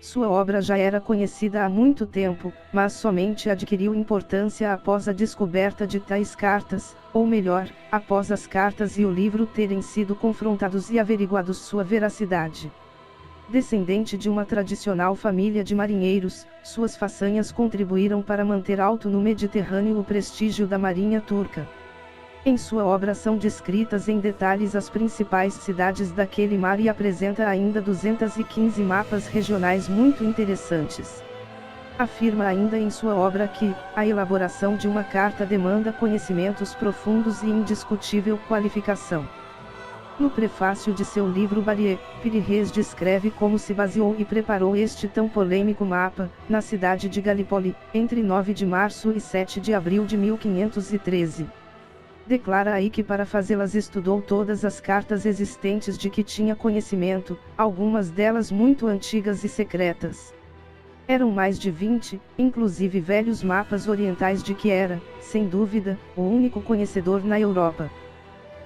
Sua obra já era conhecida há muito tempo, mas somente adquiriu importância após a descoberta de tais cartas, ou melhor, após as cartas e o livro terem sido confrontados e averiguados sua veracidade. Descendente de uma tradicional família de marinheiros, suas façanhas contribuíram para manter alto no Mediterrâneo o prestígio da marinha turca. Em sua obra são descritas em detalhes as principais cidades daquele mar e apresenta ainda 215 mapas regionais muito interessantes. Afirma ainda em sua obra que, a elaboração de uma carta demanda conhecimentos profundos e indiscutível qualificação. No prefácio de seu livro Barrier, Piri Reis descreve como se baseou e preparou este tão polêmico mapa, na cidade de Galípoli, entre 9 de março e 7 de abril de 1513. Declara aí que para fazê-las estudou todas as cartas existentes de que tinha conhecimento, algumas delas muito antigas e secretas. Eram mais de 20, inclusive velhos mapas orientais de que era, sem dúvida, o único conhecedor na Europa.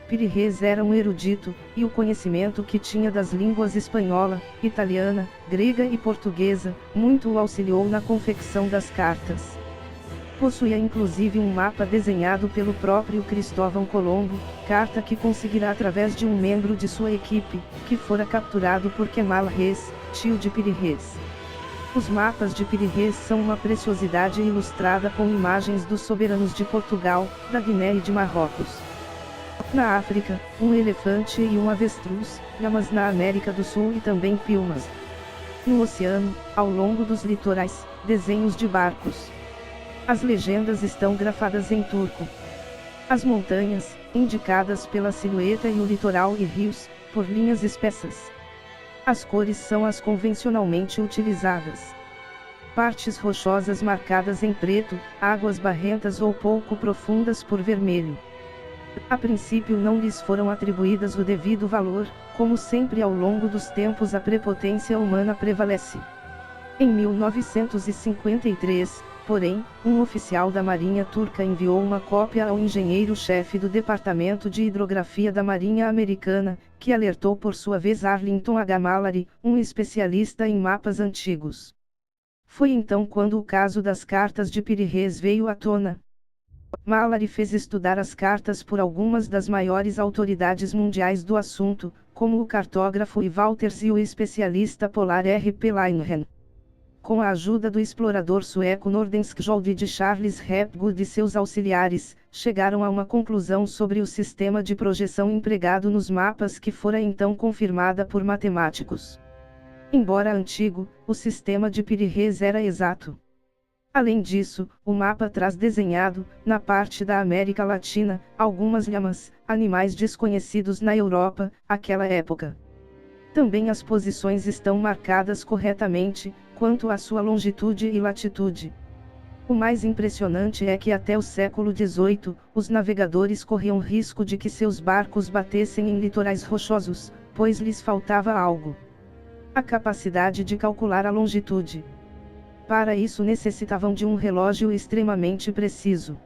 Piri Reis era um erudito, e o conhecimento que tinha das línguas espanhola, italiana, grega e portuguesa, muito o auxiliou na confecção das cartas. Possuía inclusive um mapa desenhado pelo próprio Cristóvão Colombo, carta que conseguirá através de um membro de sua equipe, que fora capturado por Kemal Reis, tio de Piri Reis. Os mapas de Piri Reis são uma preciosidade ilustrada com imagens dos soberanos de Portugal, da Guiné e de Marrocos. Na África, um elefante e um avestruz, lhamas na América do Sul e também piumas. No oceano, ao longo dos litorais, desenhos de barcos. As legendas estão grafadas em turco. As montanhas, indicadas pela silhueta e o litoral e rios, por linhas espessas. As cores são as convencionalmente utilizadas. Partes rochosas marcadas em preto, águas barrentas ou pouco profundas por vermelho. A princípio não lhes foram atribuídas o devido valor, como sempre ao longo dos tempos a prepotência humana prevalece. Em 1953, porém, um oficial da Marinha Turca enviou uma cópia ao engenheiro-chefe do Departamento de Hidrografia da Marinha Americana, que alertou por sua vez Arlington H. Mallory, um especialista em mapas antigos. Foi então quando o caso das cartas de Piri Reis veio à tona. Mallory fez estudar as cartas por algumas das maiores autoridades mundiais do assunto, como o cartógrafo Ivar Walters e o especialista polar R. P. Lindgren. Com a ajuda do explorador sueco Nordenskjöld de Charles Hapgood e seus auxiliares, chegaram a uma conclusão sobre o sistema de projeção empregado nos mapas que fora então confirmada por matemáticos. Embora antigo, o sistema de Piri Reis era exato. Além disso, o mapa traz desenhado, na parte da América Latina, algumas lhamas, animais desconhecidos na Europa, àquela época. Também as posições estão marcadas corretamente, quanto à sua longitude e latitude. O mais impressionante é que até o século XVIII, os navegadores corriam risco de que seus barcos batessem em litorais rochosos, pois lhes faltava algo. A capacidade de calcular a longitude. Para isso necessitavam de um relógio extremamente preciso.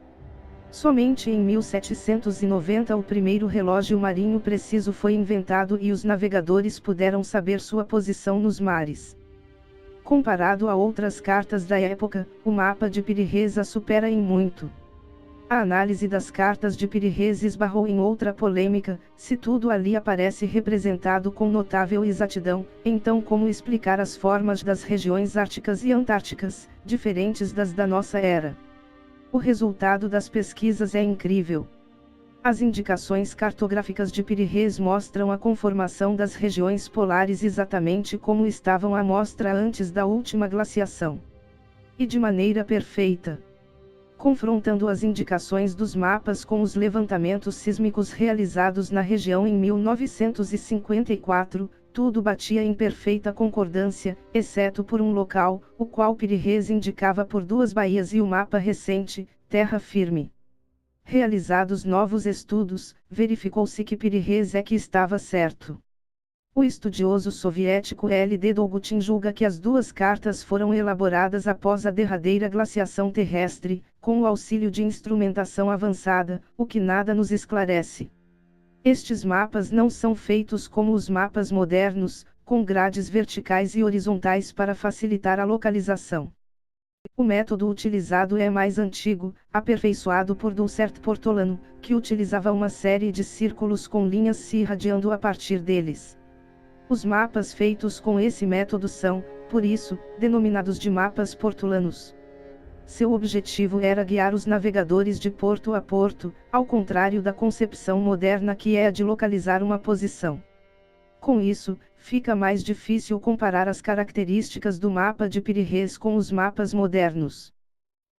Somente em 1790 o primeiro relógio marinho preciso foi inventado e os navegadores puderam saber sua posição nos mares. Comparado a outras cartas da época, o mapa de Piri Reis a supera em muito. A análise das cartas de Piri Reis esbarrou em outra polêmica: se tudo ali aparece representado com notável exatidão, então como explicar as formas das regiões árticas e antárticas, diferentes das da nossa era? O resultado das pesquisas é incrível. As indicações cartográficas de Piri Reis mostram a conformação das regiões polares exatamente como estavam à mostra antes da última glaciação. E de maneira perfeita. Confrontando as indicações dos mapas com os levantamentos sísmicos realizados na região em 1954, tudo batia em perfeita concordância, exceto por um local, o qual Piri Reis indicava por duas baías e o mapa recente, terra firme. Realizados novos estudos, verificou-se que Piri Reis é que estava certo. O estudioso soviético L.D. Dolgutin julga que as duas cartas foram elaboradas após a derradeira glaciação terrestre, com o auxílio de instrumentação avançada, o que nada nos esclarece. Estes mapas não são feitos como os mapas modernos, com grades verticais e horizontais para facilitar a localização. O método utilizado é mais antigo, aperfeiçoado por Dussert Portolano, que utilizava uma série de círculos com linhas se irradiando a partir deles. Os mapas feitos com esse método são, por isso, denominados de mapas portolanos. Seu objetivo era guiar os navegadores de porto a porto, ao contrário da concepção moderna que é a de localizar uma posição. Com isso, fica mais difícil comparar as características do mapa de Piri-Reis com os mapas modernos.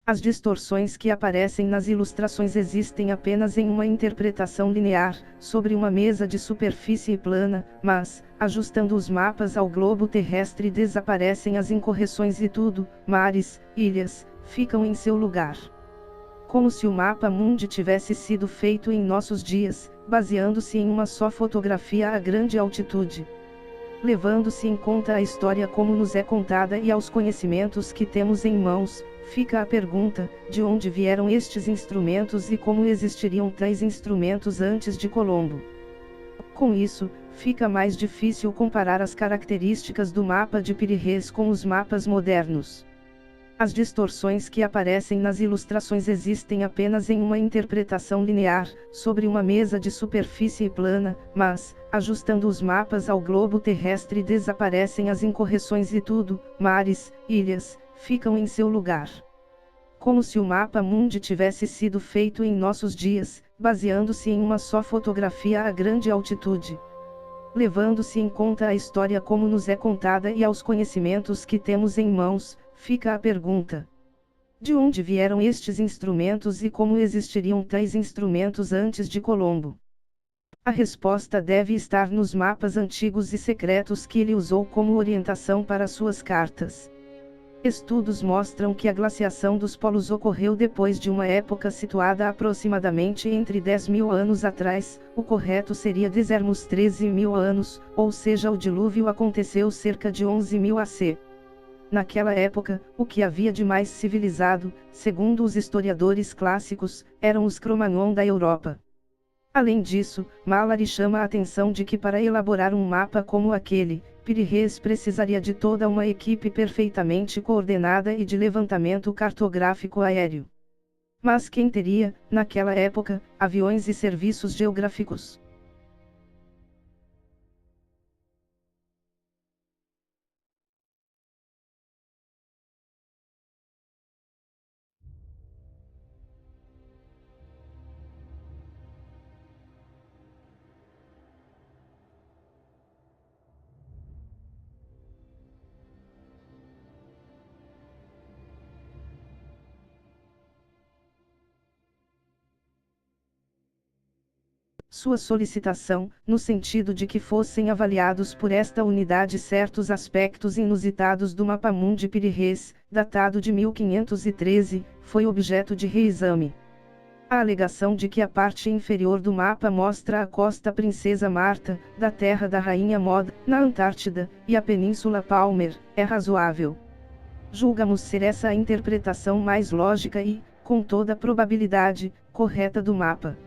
As distorções que aparecem nas ilustrações existem apenas em uma interpretação linear, sobre uma mesa de superfície plana, mas, ajustando os mapas ao globo terrestre, desaparecem as incorreções e tudo, mares, ilhas, ficam em seu lugar. Como se o mapa mundi tivesse sido feito em nossos dias, baseando-se em uma só fotografia a grande altitude. Levando-se em conta a história como nos é contada e aos conhecimentos que temos em mãos, fica a pergunta, de onde vieram estes instrumentos e como existiriam tais instrumentos antes de Colombo. Com isso, fica mais difícil comparar as características do mapa de Piri-Reis com os mapas modernos. As distorções que aparecem nas ilustrações existem apenas em uma interpretação linear, sobre uma mesa de superfície plana, mas, ajustando os mapas ao globo terrestre, desaparecem as incorreções e tudo, mares, ilhas, ficam em seu lugar. Como se o mapa mundi tivesse sido feito em nossos dias, baseando-se em uma só fotografia a grande altitude. Levando-se em conta a história como nos é contada e aos conhecimentos que temos em mãos, fica a pergunta: de onde vieram estes instrumentos e como existiriam tais instrumentos antes de Colombo? A resposta deve estar nos mapas antigos e secretos que ele usou como orientação para suas cartas. Estudos mostram que a glaciação dos polos ocorreu depois de uma época situada aproximadamente entre 10.000 anos atrás, o correto seria dizermos 13.000 anos, ou seja, o dilúvio aconteceu cerca de 11.000 AC. Naquela época, o que havia de mais civilizado, segundo os historiadores clássicos, eram os Cro-Magnon da Europa. Além disso, Mallory chama a atenção de que para elaborar um mapa como aquele, Piri-Reis precisaria de toda uma equipe perfeitamente coordenada e de levantamento cartográfico aéreo. Mas quem teria, naquela época, aviões e serviços geográficos? Sua solicitação, no sentido de que fossem avaliados por esta unidade certos aspectos inusitados do mapa mundi Piri-Reis, datado de 1513, foi objeto de reexame. A alegação de que a parte inferior do mapa mostra a costa Princesa Marta, da Terra da Rainha Maud, na Antártida, e a Península Palmer, é razoável. Julgamos ser essa a interpretação mais lógica e, com toda probabilidade, correta do mapa.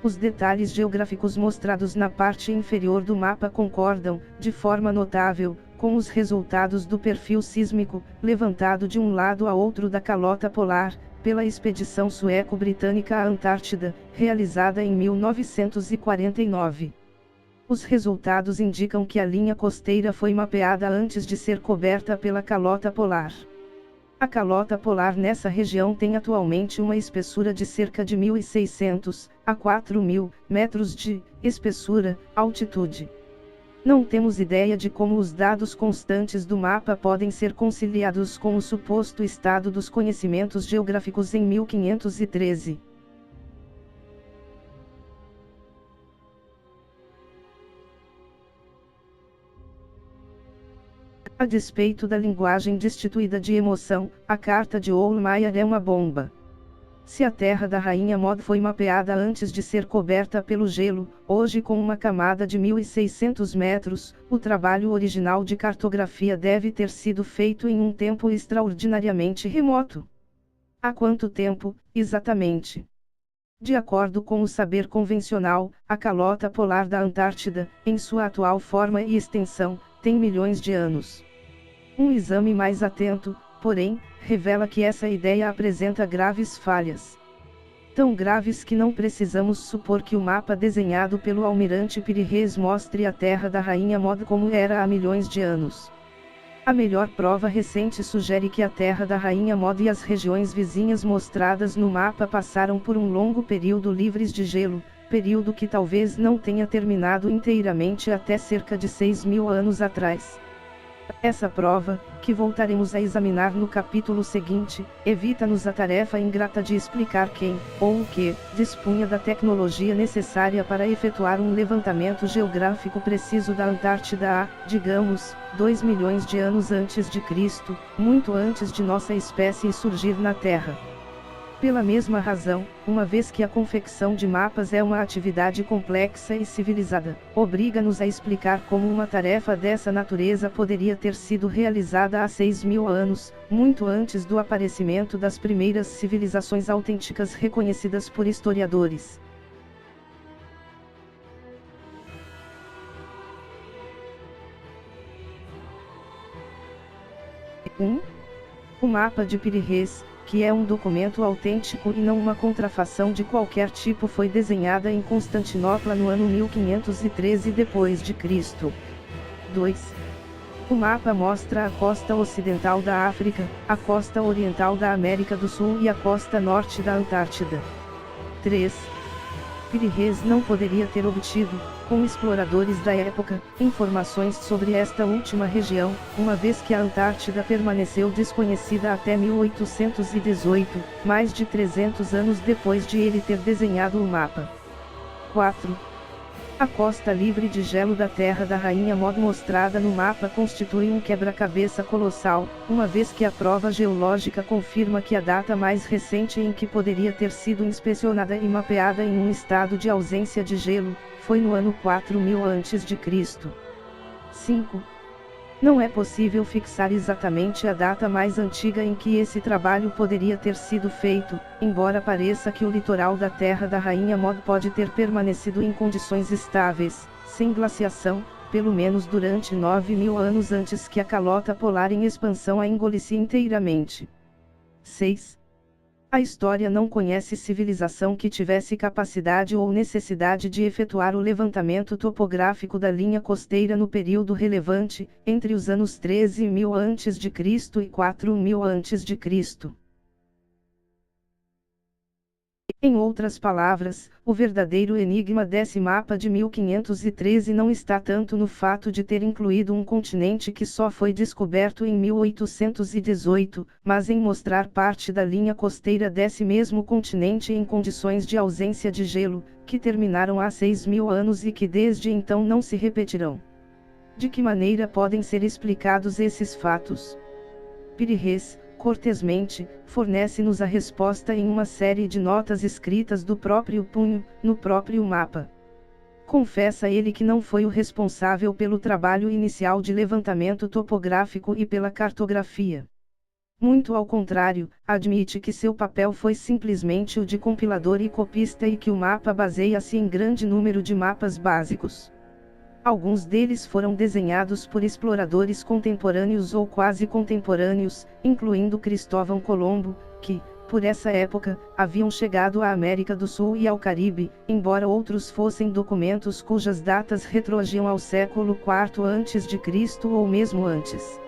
Os detalhes geográficos mostrados na parte inferior do mapa concordam, de forma notável, com os resultados do perfil sísmico, levantado de um lado a outro da calota polar, pela expedição sueco-britânica à Antártida, realizada em 1949. Os resultados indicam que a linha costeira foi mapeada antes de ser coberta pela calota polar. A calota polar nessa região tem atualmente uma espessura de cerca de 1.600 a 4.000 metros de espessura, altitude. Não temos ideia de como os dados constantes do mapa podem ser conciliados com o suposto estado dos conhecimentos geográficos em 1513. A despeito da linguagem destituída de emoção, a carta de Ohlmeyer é uma bomba. Se a Terra da Rainha Maud foi mapeada antes de ser coberta pelo gelo, hoje com uma camada de 1.600 metros, o trabalho original de cartografia deve ter sido feito em um tempo extraordinariamente remoto. Há quanto tempo, exatamente? De acordo com o saber convencional, a calota polar da Antártida, em sua atual forma e extensão, tem milhões de anos. Um exame mais atento, porém, revela que essa ideia apresenta graves falhas. Tão graves que não precisamos supor que o mapa desenhado pelo almirante Pires mostre a Terra da Rainha Mod como era há milhões de anos. A melhor prova recente sugere que a Terra da Rainha Mod e as regiões vizinhas mostradas no mapa passaram por um longo período livres de gelo, período que talvez não tenha terminado inteiramente até cerca de 6.000 anos atrás. Essa prova, que voltaremos a examinar no capítulo seguinte, evita-nos a tarefa ingrata de explicar quem, ou o que, dispunha da tecnologia necessária para efetuar um levantamento geográfico preciso da Antártida há, digamos, 2 milhões de anos antes de Cristo, muito antes de nossa espécie surgir na Terra. Pela mesma razão, uma vez que a confecção de mapas é uma atividade complexa e civilizada, obriga-nos a explicar como uma tarefa dessa natureza poderia ter sido realizada há 6.000 anos, muito antes do aparecimento das primeiras civilizações autênticas reconhecidas por historiadores. O mapa de Pires, que é um documento autêntico e não uma contrafação de qualquer tipo, foi desenhada em Constantinopla no ano 1513 d.C. 2. O mapa mostra a costa ocidental da África, a costa oriental da América do Sul e a costa norte da Antártida. 3. Pires não poderia ter obtido, com exploradores da época, informações sobre esta última região, uma vez que a Antártida permaneceu desconhecida até 1818, mais de 300 anos depois de ele ter desenhado o mapa. 4. A costa livre de gelo da Terra da Rainha Mod mostrada no mapa constitui um quebra-cabeça colossal, uma vez que a prova geológica confirma que a data mais recente em que poderia ter sido inspecionada e mapeada em um estado de ausência de gelo, foi no ano 4000 a.C. 5. Não é possível fixar exatamente a data mais antiga em que esse trabalho poderia ter sido feito, embora pareça que o litoral da Terra da Rainha Mod pode ter permanecido em condições estáveis, sem glaciação, pelo menos durante 9.000 anos antes que a calota polar em expansão a engolisse inteiramente. 6. A história não conhece civilização que tivesse capacidade ou necessidade de efetuar o levantamento topográfico da linha costeira no período relevante, entre os anos 13.000 a.C. e 4.000 a.C. Em outras palavras, o verdadeiro enigma desse mapa de 1513 não está tanto no fato de ter incluído um continente que só foi descoberto em 1818, mas em mostrar parte da linha costeira desse mesmo continente em condições de ausência de gelo, que terminaram há 6.000 anos e que desde então não se repetirão. De que maneira podem ser explicados esses fatos? Pires, cortesmente, fornece-nos a resposta em uma série de notas escritas do próprio punho, no próprio mapa. Confessa ele que não foi o responsável pelo trabalho inicial de levantamento topográfico e pela cartografia. Muito ao contrário, admite que seu papel foi simplesmente o de compilador e copista e que o mapa baseia-se em grande número de mapas básicos. Alguns deles foram desenhados por exploradores contemporâneos ou quase contemporâneos, incluindo Cristóvão Colombo, que, por essa época, haviam chegado à América do Sul e ao Caribe, embora outros fossem documentos cujas datas retroagiam ao século IV a.C. ou mesmo antes.